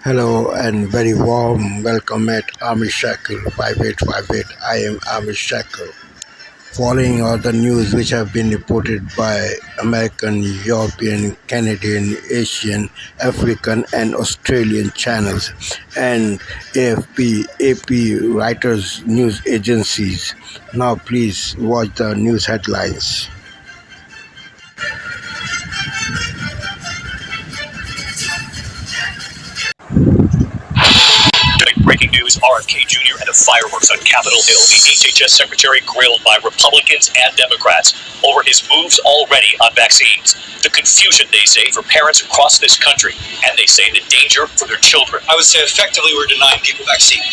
Hello and very warm welcome at Army Shackle 5858. I am Army Shackle. Following all the news which have been reported by American, European, Canadian, Asian, African and Australian channels and AFP, AP, Reuters news agencies. Now please watch the news headlines. Breaking news, RFK Jr. and the fireworks on Capitol Hill. The HHS Secretary grilled by Republicans and Democrats over his moves already on vaccines. The confusion, they say, for parents across this country, and they say the danger for their children. I would say effectively we're denying people vaccine.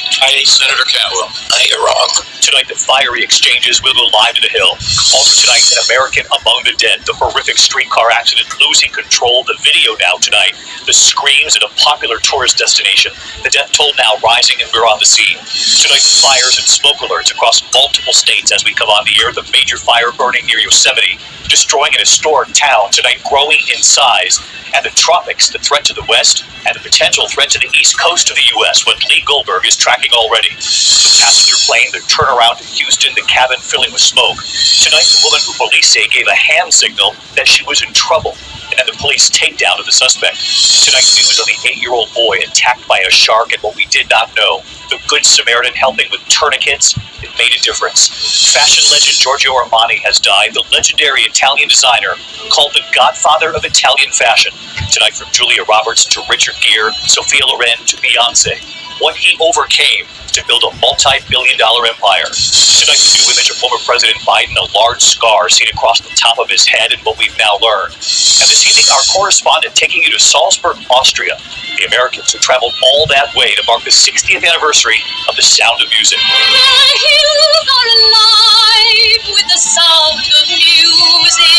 Senator Cantwell, you're wrong. Tonight, the fiery exchanges will go live to the Hill. Also tonight, an American among the dead. The horrific streetcar accident losing control. The video now tonight. The screams at a popular tourist destination. The death toll now rising, and we're on the scene. Tonight, fires and smoke alerts across multiple states as we come on the air. The major fire burning near Yosemite, destroying an historic town tonight, growing in size. And the tropics, the threat to the west, and the potential threat to the east coast of the U.S., what Lee Goldberg is tracking already. The passenger plane, the turnaround to Houston, the cabin filling with smoke. Tonight, the woman who police say gave a hand signal that she was in trouble, and the police takedown of the suspect. Tonight, news on the 8-year-old boy attacked by a shark and what we did not know. The Good Samaritan helping with tourniquets. It made a difference. Fashion legend Giorgio Armani has died. The legendary Italian designer called the godfather of Italian fashion. Tonight, from Julia Roberts to Richard Gere, Sophia Loren to Beyonce. What he overcame to build a multi-billion-dollar empire. Tonight, the new image of former President Biden, a large scar seen across the top of his head, and what we've now learned. And this evening, our correspondent taking you to Salzburg, Austria. The Americans who traveled all that way to mark the 60th anniversary of The Sound of Music. The hills are alive with the sound of music.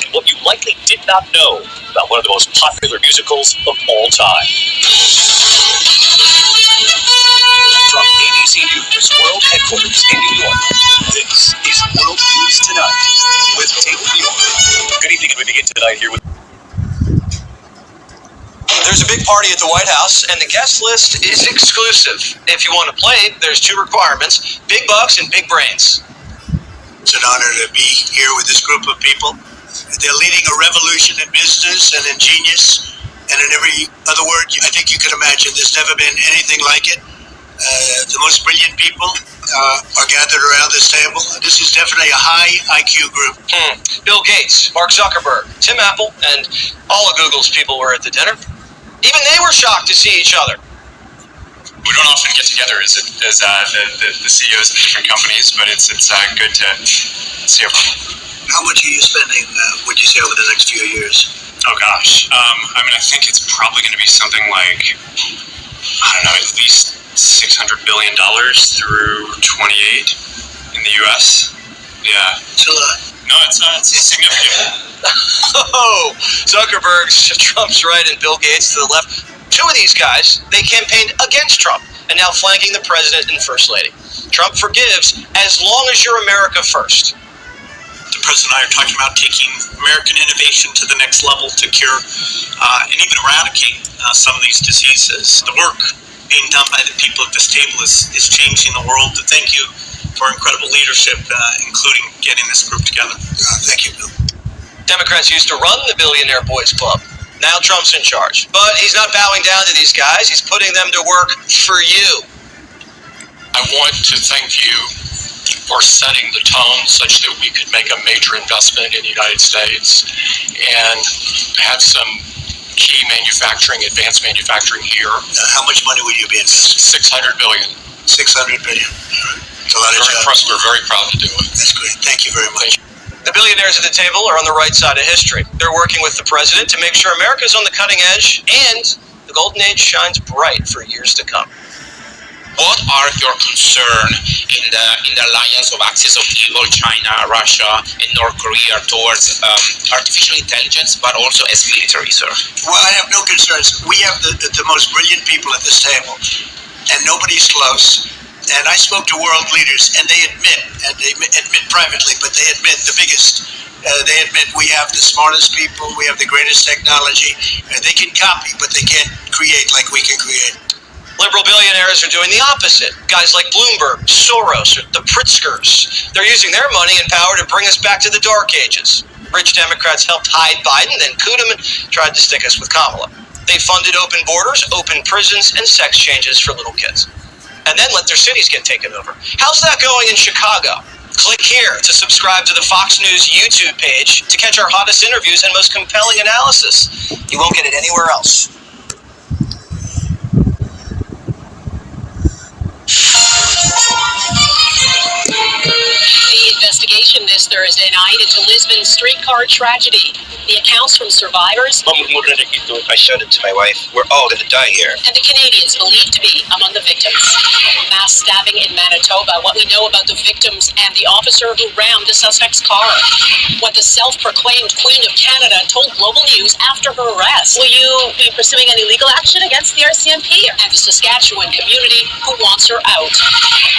And what you likely did not know about one of the most popular musicals of all time. From ABC News World Headquarters in New York, this is World News Tonight with David York. Good evening, and we begin tonight here with... There's a big party at the White House, and the guest list is exclusive. If you want to play, there's two requirements: big bucks and big brains. It's an honor to be here with this group of people. They're leading a revolution in business and in genius, and in every other word I think you could imagine. There's never been anything like it. The most brilliant people are gathered around this table. This is definitely a high IQ group. Bill Gates, Mark Zuckerberg, Tim Apple, and all of Google's people were at the dinner. Even they were shocked to see each other. We don't often get together as the CEOs of different companies, but it's good to see everyone. How much are you spending, would you say, over the next few years? Oh gosh, I think it's probably going to be something like, at least $600 billion through 28 in the U.S. Yeah. It's a lot. No, it's significant. Oh, Zuckerberg's to Trump's right and Bill Gates to the left. Two of these guys, they campaigned against Trump and now flanking the president and first lady. Trump forgives as long as you're America first. The president and I are talking about taking American innovation to the next level to cure and even eradicate some of these diseases. The work being done by the people at this table is changing the world. Thank you for incredible leadership, including getting this group together. Thank you, Bill. Democrats used to run the Billionaire Boys Club. Now Trump's in charge. But he's not bowing down to these guys. He's putting them to work for you. I want to thank you for setting the tone such that we could make a major investment in the United States and have some key manufacturing, advanced manufacturing here. How much money would you be investing? $600 billion. $600 billion. All right. It's a lot of jobs. We're very proud to do it. That's great. Thank you very much. The billionaires at the table are on the right side of history. They're working with the president to make sure America's on the cutting edge and the golden age shines bright for years to come. What are your concerns in the alliance of axis of evil, China, Russia, and North Korea towards artificial intelligence, but also as military, sir? Well, I have no concerns. We have the most brilliant people at this table, and nobody's close. And I spoke to world leaders, and they admit privately, but they admit the biggest They admit we have the smartest people, we have the greatest technology, and they can copy, but they can't create like we can create. Liberal billionaires are doing the opposite. Guys like Bloomberg, Soros, or the Pritzkers. They're using their money and power to bring us back to the dark ages. Rich Democrats helped hide Biden, then coot him and tried to stick us with Kamala. They funded open borders, open prisons, and sex changes for little kids. And then let their cities get taken over. How's that going in Chicago? Click here to subscribe to the Fox News YouTube page to catch our hottest interviews and most compelling analysis. You won't get it anywhere else. The investigation this Thursday night into Lisbon's streetcar tragedy. The accounts from survivors. I showed it to my wife. We're all going to die here. And the Canadians believed to be among the victims. Mass stabbing in Manitoba. What we know about the victims and the officer who rammed the suspect's car. What the self-proclaimed Queen of Canada told Global News after her arrest. Will you be pursuing any legal action against the RCMP? And the Saskatchewan community who wants her out.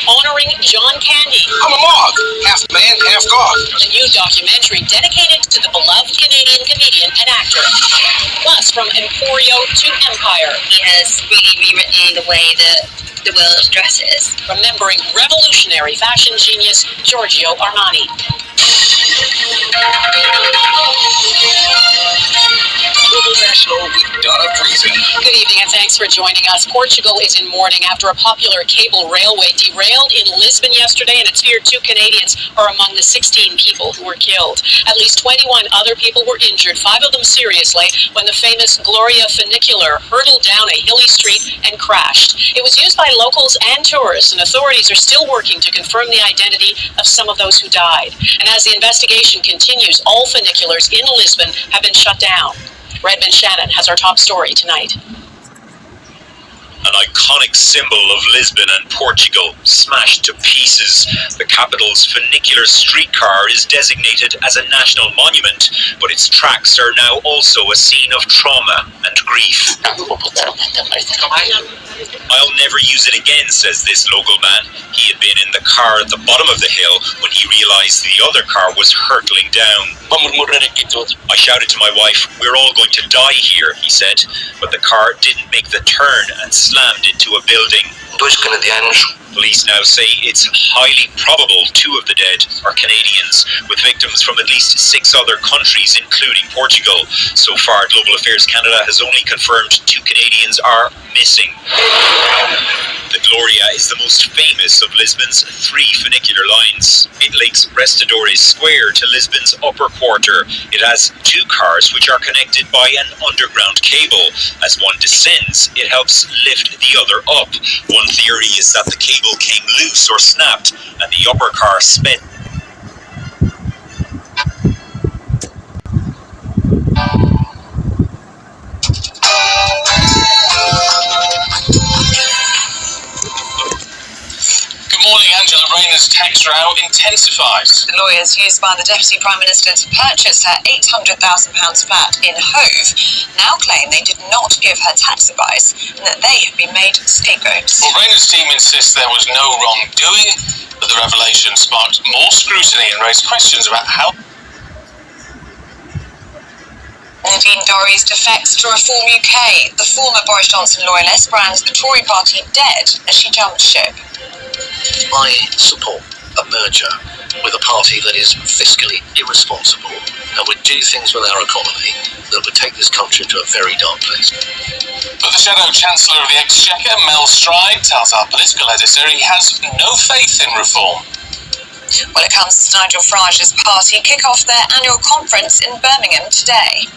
Honoring John Candy. I'm a mog. Half man, half god. The new documentary dedicated to the beloved Canadian comedian and actor. Plus, from Emporio to Empire. He has really rewritten the way that the world dresses. Remembering revolutionary fashion genius Giorgio Armani. Global National with Donna Friesen. Good evening and thanks for joining us. Portugal is in mourning after a popular cable railway derailed in Lisbon yesterday, and it's feared 2 Canadians are among the 16 people who were killed. At least 21 other people were injured, 5 of them seriously, when the famous Gloria funicular hurtled down a hilly street and crashed. It was used by locals and tourists, and authorities are still working to confirm the identity of some of those who died. And as the investigation continues, all funiculars in Lisbon have been shut down. Redmond Shannon has our top story tonight. An iconic symbol of Lisbon and Portugal, smashed to pieces. The capital's funicular streetcar is designated as a national monument, but its tracks are now also a scene of trauma and grief. I'll never use it again, says this local man. He had been in the car at the bottom of the hill when he realized the other car was hurtling down. I shouted to my wife, "We're all going to die here," he said, but the car didn't make the turn and slammed into a building. Police now say it's highly probable 2 of the dead are Canadians, with victims from at least 6 other countries, including Portugal. So far, Global Affairs Canada has only confirmed 2 Canadians are missing. The Gloria is the most famous of Lisbon's 3 funicular lines. It links Restadores Square to Lisbon's upper quarter. It has 2 cars which are connected by an underground cable. As one descends, it helps lift the other up. One theory is that the cable came loose or snapped, and the upper car sped. Good morning, Angela Rayner's tax row intensifies. The lawyers used by the Deputy Prime Minister to purchase her £800,000 flat in Hove now claim they did not give her tax advice and that they have been made scapegoats. Well, Rayner's team insists there was no wrongdoing, but the revelation sparked more scrutiny and raised questions about how Nadine Dorries defects to Reform UK. The former Boris Johnson loyalist brands the Tory party dead as she jumps ship. I support a merger with a party that is fiscally irresponsible and would do things with our economy that would take this country to a very dark place. But the Shadow Chancellor of the Exchequer, Mel Stride, tells our political editor he has no faith in reform. Well, it comes as Nigel Farage's party kick off their annual conference in Birmingham today.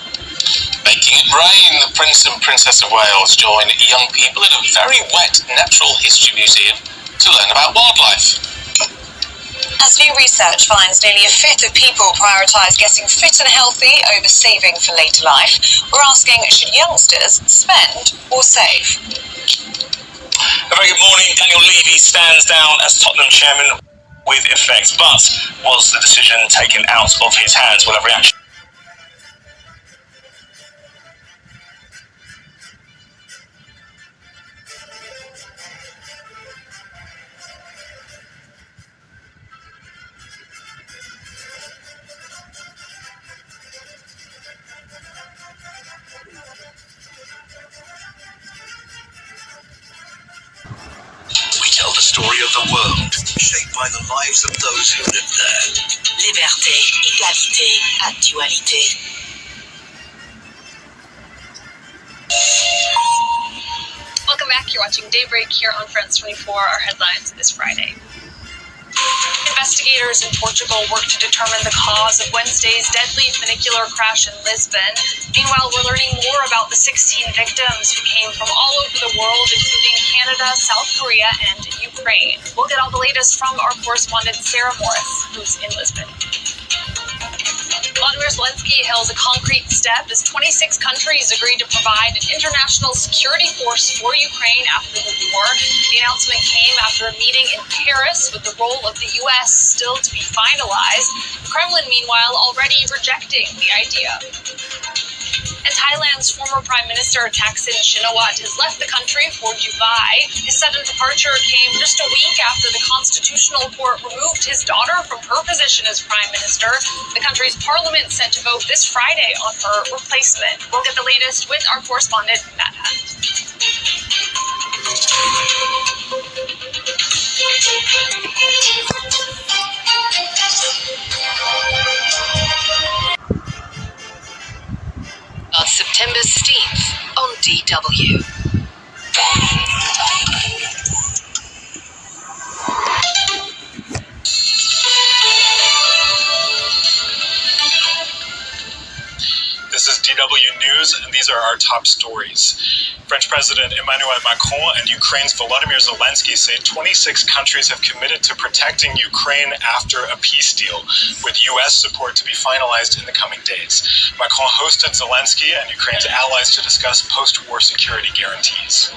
Making it rain, the Prince and Princess of Wales join young people in a very wet natural history museum to learn about wildlife. As new research finds nearly a fifth of people prioritise getting fit and healthy over saving for later life, we're asking, should youngsters spend or save? A very good morning. Daniel Levy stands down as Tottenham chairman with effect, but was the decision taken out of his hands? We'll have reaction. of the world, shaped by the lives of those who live there. Liberté, égalité, actualité. Welcome back. You're watching Daybreak here on France 24. Our headlines this Friday. Investigators in Portugal work to determine the cause of Wednesday's deadly funicular crash in Lisbon. Meanwhile, we're learning more about the 16 victims who came from all over the world, including Canada, South Korea, and Ukraine. We'll get all the latest from our correspondent Sarah Morris, who's in Lisbon. Volodymyr Zelensky hails a concrete step as 26 countries agreed to provide an international security force for Ukraine after the war. The announcement came after a meeting in Paris with the role of the U.S. still to be finalized. The Kremlin, meanwhile, already rejecting the idea. And Thailand's former Prime Minister Thaksin Shinawatra has left the country for Dubai. His sudden departure came just a week after the Constitutional Court removed his daughter from her position as Prime Minister. The country's parliament set to vote this Friday on her replacement. We'll get the latest with our correspondent, Matt Hunt. On September 16th on DW. This is DW News, and these are our top stories. French President Emmanuel Macron and Ukraine's Volodymyr Zelensky say 26 countries have committed to protecting Ukraine after a peace deal, with U.S. support to be finalized in the coming days. Macron hosted Zelensky and Ukraine's allies to discuss post-war security guarantees.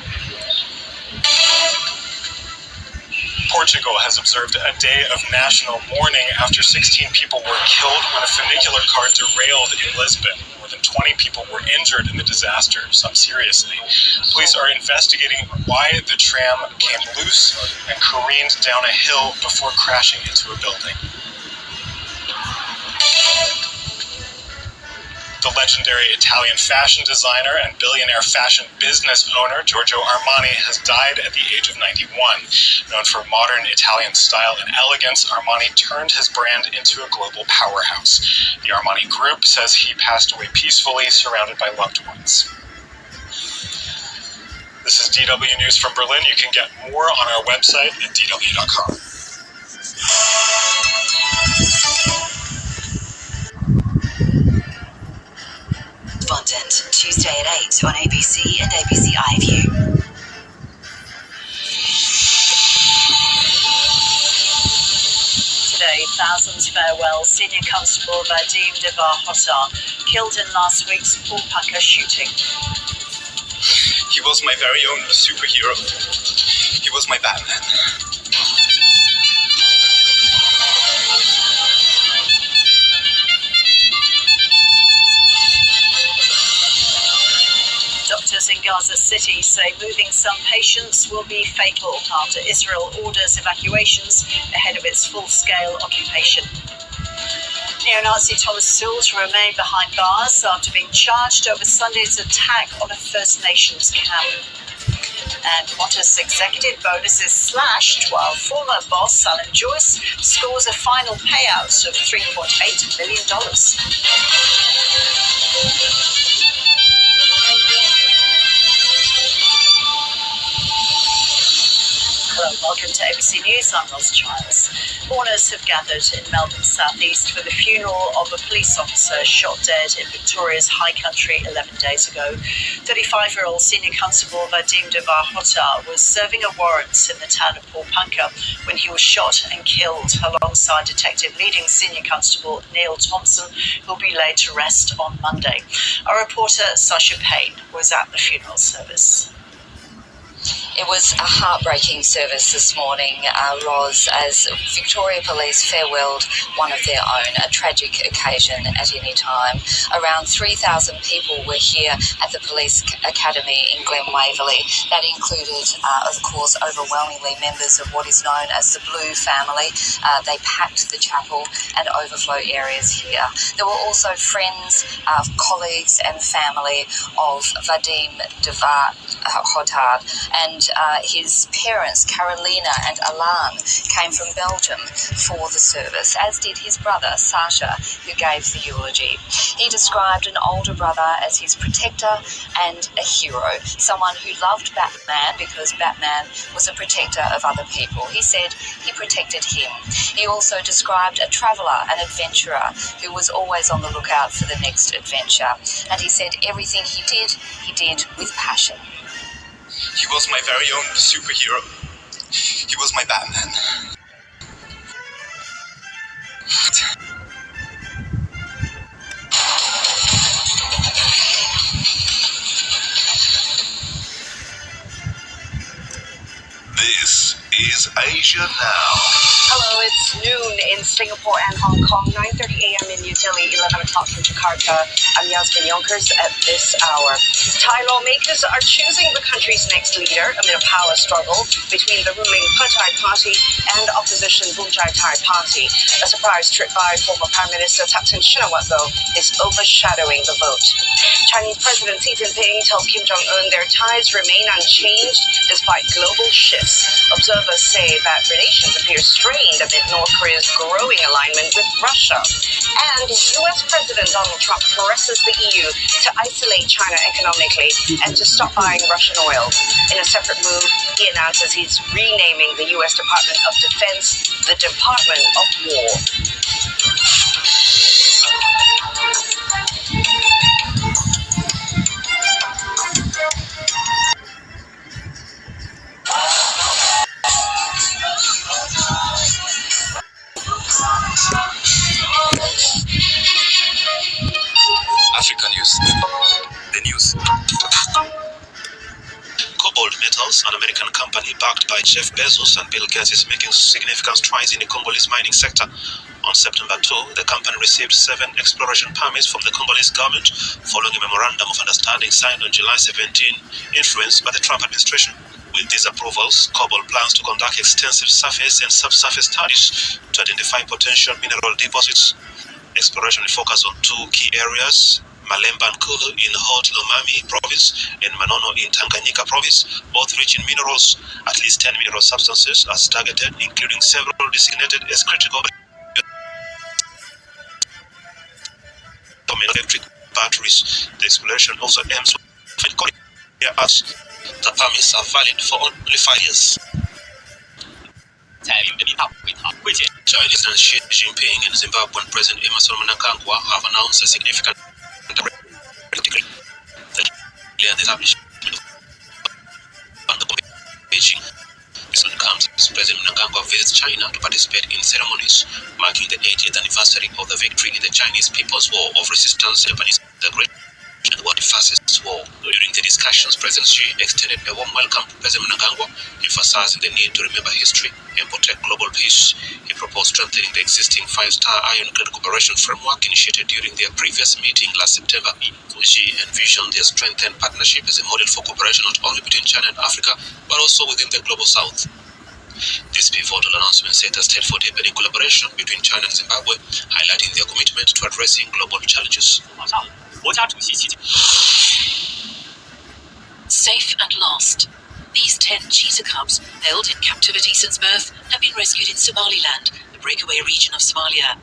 Portugal has observed a day of national mourning after 16 people were killed when a funicular car derailed in Lisbon. More than 20 people were injured in the disaster, some seriously. Police are investigating why the tram came loose and careened down a hill before crashing into a building. The legendary Italian fashion designer and billionaire fashion business owner Giorgio Armani has died at the age of 91. Known for modern Italian style and elegance, Armani turned his brand into a global powerhouse. The Armani Group says he passed away peacefully, surrounded by loved ones. This is DW News from Berlin. You can get more on our website at dw.com. Respondent, Tuesday at 8 on ABC and ABC iView. Today, thousands farewell Senior Constable Vadim Devar-Hotar, killed in last week's Pulpaka shooting. He was my very own superhero. He was my Batman. Doctors in Gaza City say moving some patients will be fatal after Israel orders evacuations ahead of its full-scale occupation. Neo-Nazi Thomas Sowell to remain behind bars after being charged over Sunday's attack on a First Nations camp. And Qantas executive bonus is slashed while former boss Alan Joyce scores a final payout of $3.8 million. Hello, welcome to ABC News. I'm Ros Childs. Mourners have gathered in Melbourne's southeast for the funeral of a police officer shot dead in Victoria's High Country 11 days ago. 35-year-old Senior Constable Vadim Devar-Hotar was serving a warrant in the town of Pulpaka when he was shot and killed alongside Detective Leading Senior Constable Neil Thompson, who will be laid to rest on Monday. Our reporter Sasha Payne was at the funeral service. It was a heartbreaking service this morning, Ros, as Victoria Police farewelled one of their own, a tragic occasion at any time. Around 3,000 people were here at the Police Academy in Glen Waverley. That included, of course, overwhelmingly members of what is known as the Blue family. They packed the chapel and overflow areas here. There were also friends, colleagues and family of Vadim Hotard, and his parents, Carolina and Alan, came from Belgium for the service, as did his brother, Sasha, who gave the eulogy. He described an older brother as his protector and a hero, someone who loved Batman because Batman was a protector of other people. He said he protected him. He also described a traveller, an adventurer, who was always on the lookout for the next adventure. And he said everything he did with passion. He was my very own superhero. He was my Batman. This is Asia Now. Hello, it's noon in Singapore and Hong Kong, 9:30 a.m. in New Delhi, 11 o'clock in Jakarta. I'm Yasmin Yonkers at this hour. Thai lawmakers are choosing the country's next leader amid a power struggle between the ruling Pheu Party and opposition Boonchai Thai Party. A surprise trip by former Prime Minister Thaksin Shinawatra, though, is overshadowing the vote. Chinese President Xi Jinping told Kim Jong-un their ties remain unchanged despite global shifts. Observers say that relations appear strained amid North Korea's growing alignment with Russia. And U.S. President Donald Trump presses the EU to isolate China economically and to stop buying Russian oil. In a separate move, he announces he's renaming the U.S. Department of Defense the Department of War. Africa News. The news. Cobalt Metals, an American company backed by Jeff Bezos and Bill Gates, is making significant strides in the Congolese mining sector. On September 2, the company received 7 exploration permits from the Congolese government following a memorandum of understanding signed on July 17, influenced by the Trump administration. With these approvals, Cobalt plans to conduct extensive surface and subsurface studies to identify potential mineral deposits. Exploration will focus on 2 key areas: Malemba and Kulu in Hot Lomami province and Manono in Tanganyika province, both rich in minerals. At least 10 mineral substances are targeted, including several designated as critical electric batteries. The exploration also aims to find as the permits are valid for only 5 years. Chinese and Xi Jinping and Zimbabwean President Emerson Mnangagwa have announced a significant establishment of Beijing. This comes as President Mnangagwa visits China to participate in ceremonies marking the 80th anniversary of the victory in the Chinese People's War of Resistance, Japanese the Great and the World Fascist War. During the discussions, President Xi extended a warm welcome to President Mnangagwa, emphasizing the need to remember history and protect global peace. He proposed strengthening the existing 5-star Iron Grid Cooperation framework initiated during their previous meeting last September. Xi envisioned their strengthened partnership as a model for cooperation not only between China and Africa, but also within the global south. This pivotal announcement set a stage for deepening collaboration between China and Zimbabwe, highlighting their commitment to addressing global challenges. Safe at last. These 10 cheetah cubs, held in captivity since birth, have been rescued in Somaliland, the breakaway region of Somalia.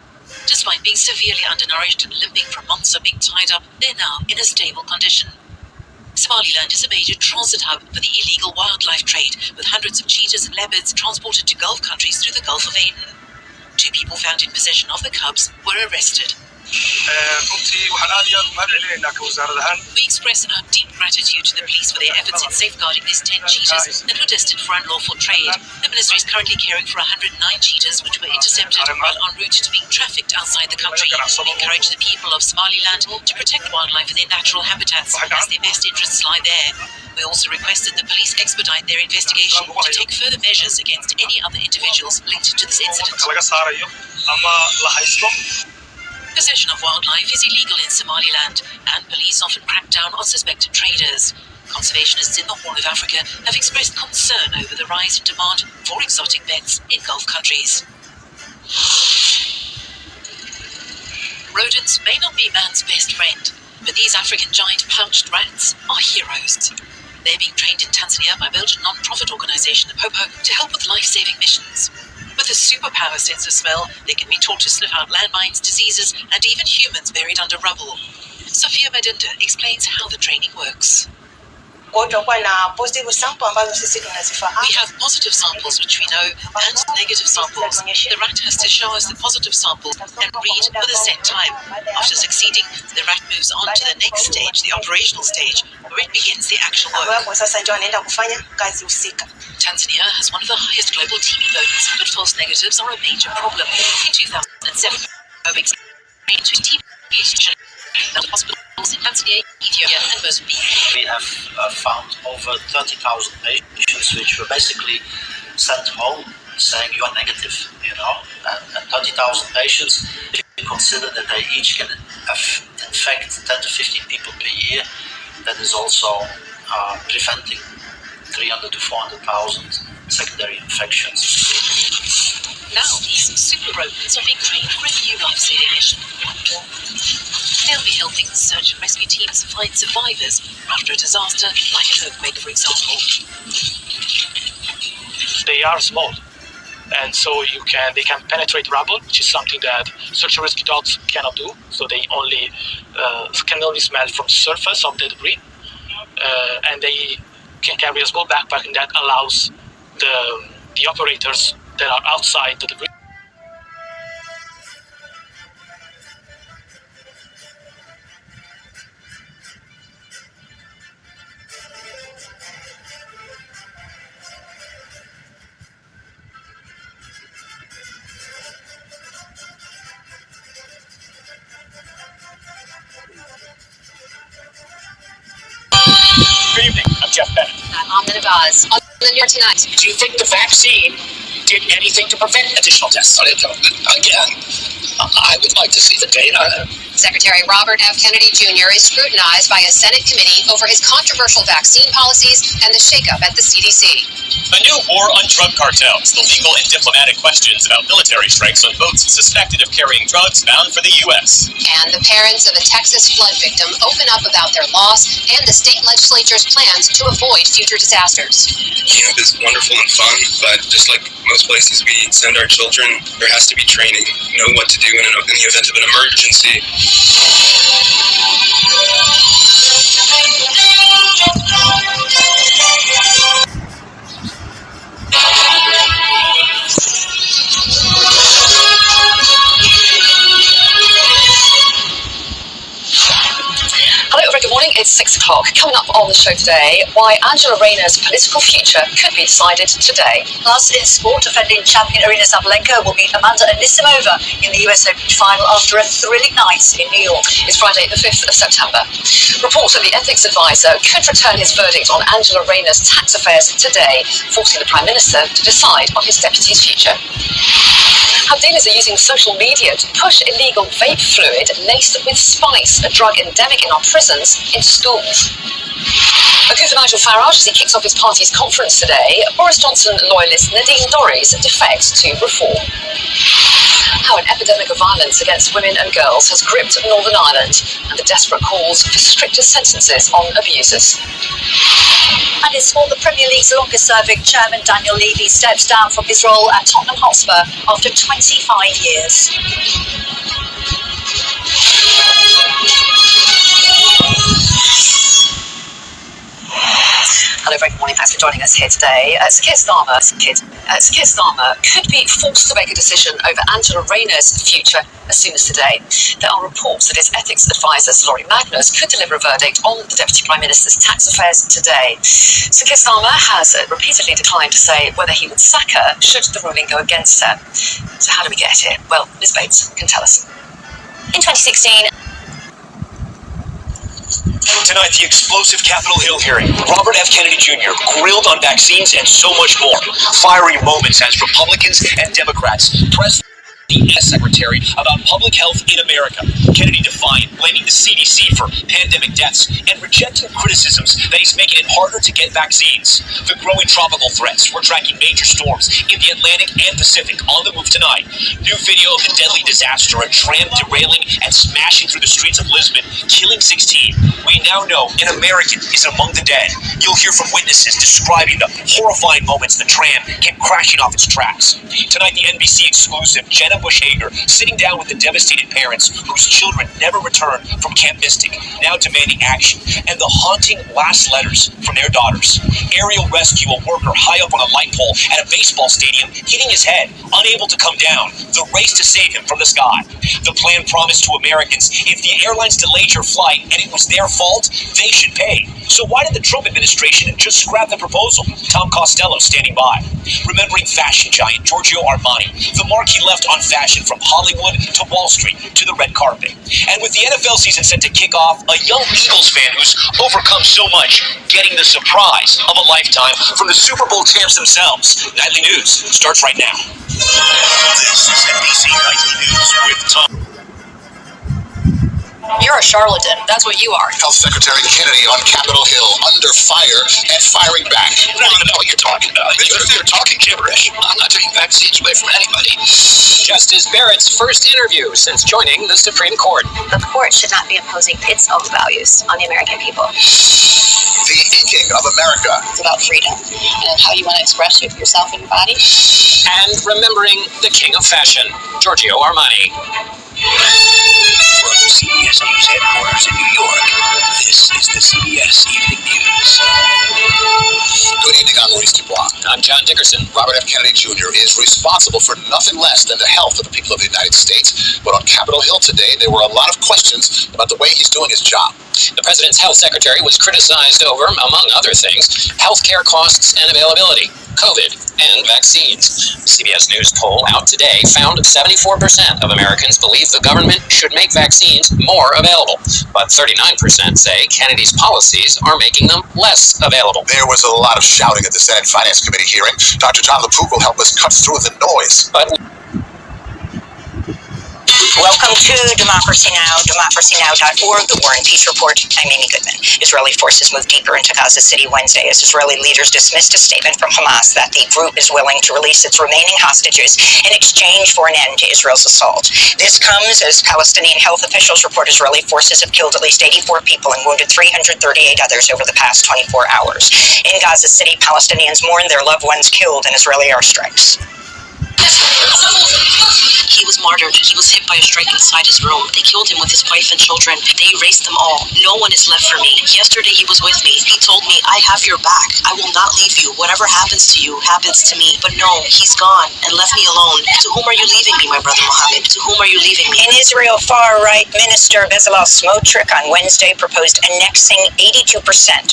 Despite being severely undernourished and limping for months of being tied up, they're now in a stable condition. Somaliland is a major transit hub for the illegal wildlife trade, with hundreds of cheetahs and leopards transported to Gulf countries through the Gulf of Aden. 2 people found in possession of the cubs were arrested. We express our deep gratitude to the police for their efforts in safeguarding these 10 cheetahs that were destined for unlawful trade. The ministry is currently caring for 109 cheetahs which were intercepted while en route to being trafficked outside the country. We encourage the people of Somaliland to protect wildlife in their natural habitats, as their best interests lie there. We also request that the police expedite their investigation to take further measures against any other individuals linked to this incident. Possession of wildlife is illegal in Somaliland, and police often crack down on suspected traders. Conservationists in the Horn of Africa have expressed concern over the rise in demand for exotic pets in Gulf countries. Rodents may not be man's best friend, but these African giant pouched rats are heroes. They're being trained in Tanzania by Belgian non-profit organisation Popo to help with life-saving missions. With a superpower sense of smell, they can be taught to sniff out landmines, diseases, and even humans buried under rubble. Sophia Medinda explains how the training works. We have positive samples which we know, and negative samples. The rat has to show us the positive sample and read with a set time. After succeeding, the rat moves on to the next stage, the operational stage, where it begins the actual work. Tanzania has one of the highest global TB burdens, but false negatives are a major problem. In 2007, TB hospitals in Tanzania, Ethiopia, and Mozambique. We have found over 30,000 patients which were basically sent home saying you are negative, and 30,000 patients, if you consider that they each can infect 10 to 15 people per year, that is also preventing 300 to 400,000 secondary infections. Now these super rodents are being trained for a new life-saving mission. They'll be helping search and rescue teams find survivors after a disaster like an earthquake, for example. They are small, and so they can penetrate rubble, which is something that search and rescue dogs cannot do. So they can only smell from surface of the debris, and they can carry a small backpack, and that allows the operators that are outside the debris. Good evening. I'm Jeff Bennett. I'm Amna Vaz. On the news tonight. Do you think the vaccine did anything to prevent additional deaths? Again, I would like to see the data. Secretary Robert F. Kennedy Jr. is scrutinized by a Senate committee over his controversial vaccine policies and the shakeup at the CDC. A new war on drug cartels, the legal and diplomatic questions about military strikes on boats suspected of carrying drugs bound for the U.S. And the parents of a Texas flood victim open up about their loss and the state legislature's plans to avoid future disasters. Camp is wonderful and fun, but just like most places we send our children, there has to be training, know what to do in the event of an emergency. Hello, very good morning. It's 6 o'clock. Coming up on the show today, why Angela Rayner's political future could be decided today. Plus, in sport, defending champion Arina Sabalenka will meet Amanda Anisimova in the US Open final after a thrilling night in New York. It's Friday, the 5th of September. Reports that the ethics advisor could return his verdict on Angela Rayner's tax affairs today, forcing the Prime Minister to decide on his deputy's future. How dealers are using social media to push illegal vape fluid laced with spice, a drug endemic in our prisons, into schools. A coup for Nigel Farage as he kicks off his party's conference today. Boris Johnson loyalist Nadine Dorries defects to reform. How an epidemic of violence against women and girls has gripped Northern Ireland, and the desperate calls for stricter sentences on abusers. And in sport, the Premier League's longest-serving chairman Daniel Levy steps down from his role at Tottenham Hotspur after 25 years. Hello, very good morning. Thanks for joining us here today. Sir Keir Starmer could be forced to make a decision over Angela Rayner's future as soon as today. There are reports that his ethics advisor, Sir Laurie Magnus, could deliver a verdict on the Deputy Prime Minister's tax affairs today. Sir Keir Starmer has repeatedly declined to say whether he would sack her should the ruling go against her. So how do we get here? Well, Ms Bates can tell us. In 2016, Tonight, the explosive Capitol Hill hearing. Robert F. Kennedy Jr. grilled on vaccines and so much more. Fiery moments as Republicans and Democrats press Secretary about public health in America. Kennedy defiant, blaming the CDC for pandemic deaths and rejecting criticisms that he's making it harder to get vaccines. The growing tropical threats. We're tracking major storms in the Atlantic and Pacific on the move tonight. New video of the deadly disaster, a tram derailing and smashing through the streets of Lisbon, killing 16. We now know an American is among the dead. You'll hear from witnesses describing the horrifying moments the tram came crashing off its tracks. Tonight, the NBC exclusive, Jenna Bush Hager sitting down with the devastated parents whose children never returned from Camp Mystic, now demanding action, and the haunting last letters from their daughters. Aerial rescue, a worker high up on a light pole at a baseball stadium, hitting his head, unable to come down. The race to save him from the sky. The plan promised to Americans, if the airlines delayed your flight and it was their fault, they should pay. So why did the Trump administration just scrap the proposal? Tom Costello standing by. Remembering fashion giant Giorgio Armani, the mark he left on fashion from Hollywood to Wall Street to the red carpet. And with the NFL season set to kick off, a young Eagles fan who's overcome so much, getting the surprise of a lifetime from the Super Bowl champs themselves. Nightly News starts right now. This is NBC Nightly News with Tom. You're a charlatan. That's what you are. Health Secretary Kennedy on Capitol Hill under fire and firing back. I don't even know what you're talking about. You're talking gibberish. I'm not taking vaccines away from anybody. Justice Barrett's first interview since joining the Supreme Court. The court should not be imposing its own values on the American people. The inking of America. It's about freedom and how you want to express yourself and your body. And remembering the king of fashion, Giorgio Armani. From CBS News headquarters in New York, this is the CBS Evening News. Good evening, I'm Maurice Dubois. I'm John Dickerson. Robert F. Kennedy Jr. is responsible for nothing less than the health of the people of the United States. But on Capitol Hill today, there were a lot of questions about the way he's doing his job. The president's health secretary was criticized over, among other things, healthcare costs and availability, COVID, and vaccines. The CBS News poll out today found 74% of Americans believe the government should make vaccines more available. But 39% say Kennedy's policies are making them less available. There was a lot of shouting at the Senate Finance Committee hearing. Dr. John LaPook will help us cut through the noise. But welcome to Democracy Now!, democracynow.org, the War and Peace Report. I'm Amy Goodman. Israeli forces moved deeper into Gaza City Wednesday as Israeli leaders dismissed a statement from Hamas that the group is willing to release its remaining hostages in exchange for an end to Israel's assault. This comes as Palestinian health officials report Israeli forces have killed at least 84 people and wounded 338 others over the past 24 hours. In Gaza City, Palestinians mourn their loved ones killed in Israeli airstrikes. He was martyred. He was hit by a strike inside his room. They killed him with his wife and children. They erased them all. No one is left for me. Yesterday he was with me. He told me, I have your back. I will not leave you. Whatever happens to you, happens to me. But no, he's gone and left me alone. To whom are you leaving me, my brother Mohammed? To whom are you leaving me? In Israel, far-right minister Bezalel Smotrich on Wednesday proposed annexing 82%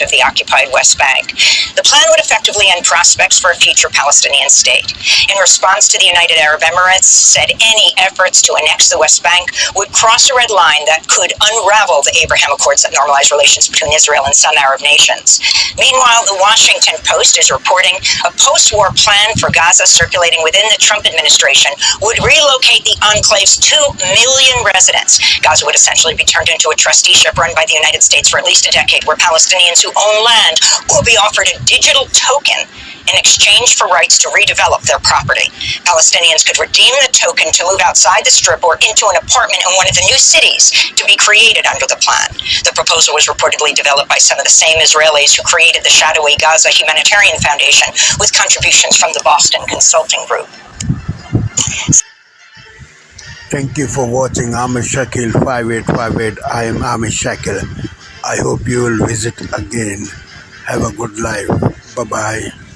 of the occupied West Bank. The plan would effectively end prospects for a future Palestinian state. In response to the United Arab Emirates said any efforts to annex the West Bank would cross a red line that could unravel the Abraham Accords that normalize relations between Israel and some Arab nations. Meanwhile, the Washington Post is reporting a post-war plan for Gaza circulating within the Trump administration would relocate the enclave's 2 million residents. Gaza would essentially be turned into a trusteeship run by the United States for at least a decade, where Palestinians who own land will be offered a digital token in exchange for rights to redevelop their property. Palestinians could redeem the token to move outside the strip or into an apartment in one of the new cities to be created under the plan. The proposal was reportedly developed by some of the same Israelis who created the shadowy Gaza Humanitarian Foundation with contributions from the Boston Consulting Group. Thank you for watching Amish Shakil 5858. I am Amish Shakil. I hope you will visit again. Have a good life. Bye-bye.